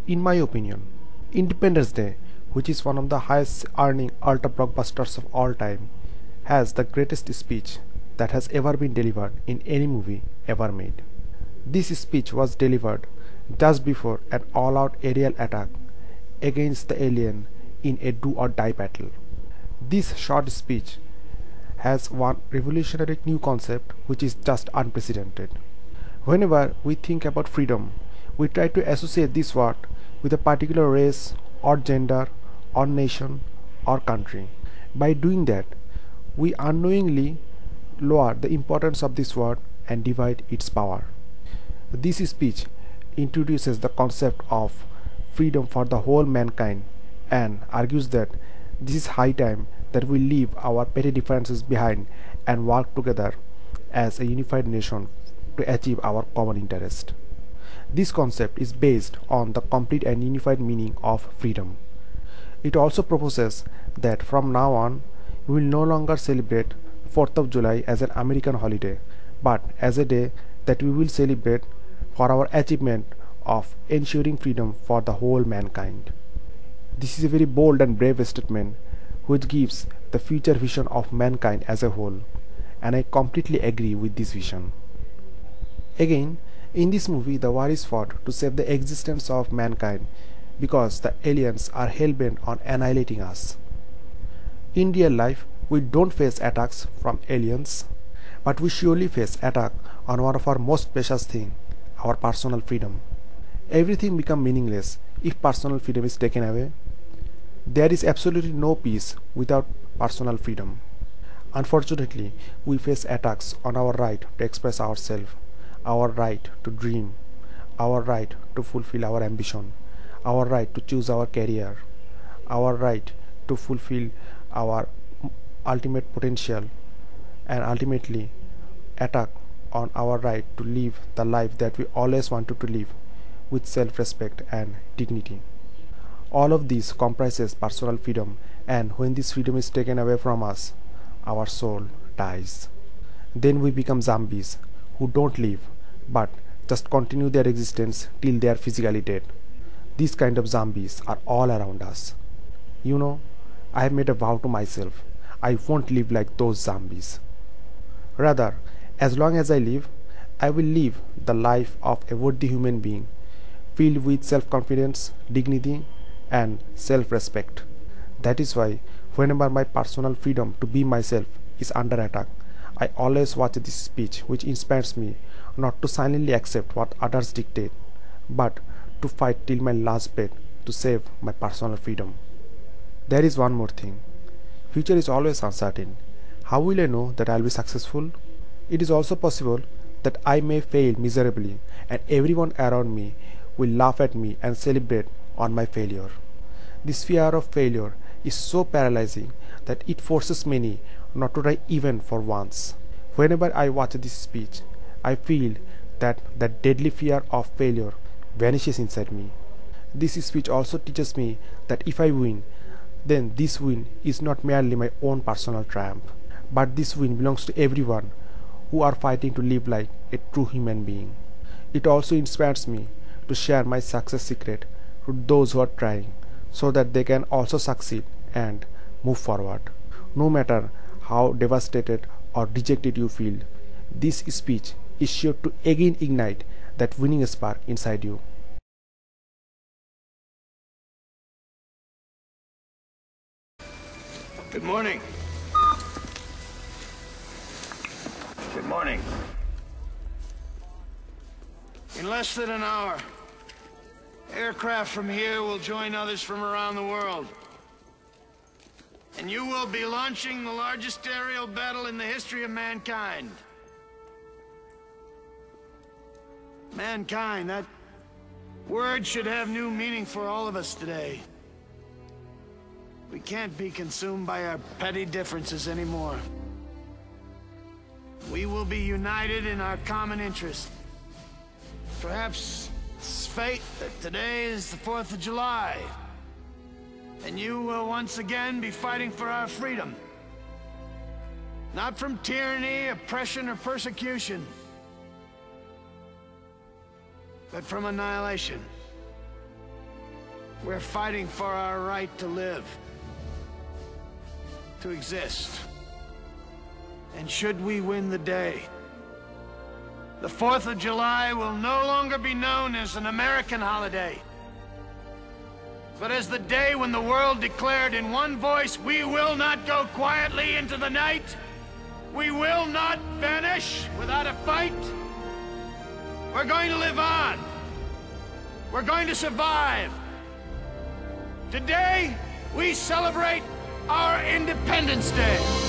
In my opinion, Independence Day, which is one of the highest earning ultra blockbusters of all time, has the greatest speech that has ever been delivered in any movie ever made. This speech was delivered just before an all out aerial attack against the alien in a do or die battle. This short speech has one revolutionary new concept which is just unprecedented. Whenever we think about freedom, we try to associate this word with a particular race or gender or nation or country. By doing that, we unknowingly lower the importance of this word and divide its power. This speech introduces the concept of freedom for the whole mankind and argues that this is high time that we leave our petty differences behind and work together as a unified nation to achieve our common interest. This concept is based on the complete and unified meaning of freedom. It also proposes that from now on we will no longer celebrate 4th of July as an American holiday, but as a day that we will celebrate for our achievement of ensuring freedom for the whole mankind. This is a very bold and brave statement which gives the future vision of mankind as a whole, and I completely agree with this vision. Again, in this movie, the war is fought to save the existence of mankind because the aliens are hell-bent on annihilating us. In real life, we don't face attacks from aliens, but we surely face attack on one of our most precious things, our personal freedom. Everything becomes meaningless if personal freedom is taken away. There is absolutely no peace without personal freedom. Unfortunately, we face attacks on our right to express ourselves, our right to dream, our right to fulfill our ambition, our right to choose our career, our right to fulfill our ultimate potential, and ultimately attack on our right to live the life that we always wanted to live with self-respect and dignity. All of this comprises personal freedom, and when this freedom is taken away from us, our soul dies. Then we become zombies who don't live but just continue their existence till they are physically dead. These kind of zombies are all around us. You know, I have made a vow to myself, I won't live like those zombies. Rather, as long as I live, I will live the life of a worthy human being, filled with self-confidence, dignity, and self-respect. That is why, whenever my personal freedom to be myself is under attack, I always watch this speech which inspires me not to silently accept what others dictate, but to fight till my last breath to save my personal freedom. There is one more thing. Future is always uncertain. How will I know that I will be successful? It is also possible that I may fail miserably and everyone around me will laugh at me and celebrate on my failure. This fear of failure is so paralyzing that it forces many not to try even for once. Whenever I watch this speech, I feel that the deadly fear of failure vanishes inside me. This speech also teaches me that if I win, then this win is not merely my own personal triumph, but this win belongs to everyone who are fighting to live like a true human being. It also inspires me to share my success secret to those who are trying, so that they can also succeed and move forward. No matter how devastated or dejected you feel, this speech is sure to again ignite that winning spark inside you. Good morning. Good morning. In less than an hour, aircraft from here will join others from around the world. And you will be launching the largest aerial battle in the history of mankind. Mankind, that word should have new meaning for all of us today. We can't be consumed by our petty differences anymore. We will be united in our common interest. Perhaps it's fate that today is the 4th of July, and you will once again be fighting for our freedom. Not from tyranny, oppression, or persecution, but from annihilation. We're fighting for our right to live, to exist. And should we win the day, the 4th of July will no longer be known as an American holiday, but as the day when the world declared in one voice, we will not go quietly into the night. We will not vanish without a fight. We're going to live on. We're going to survive. Today, we celebrate our Independence Day.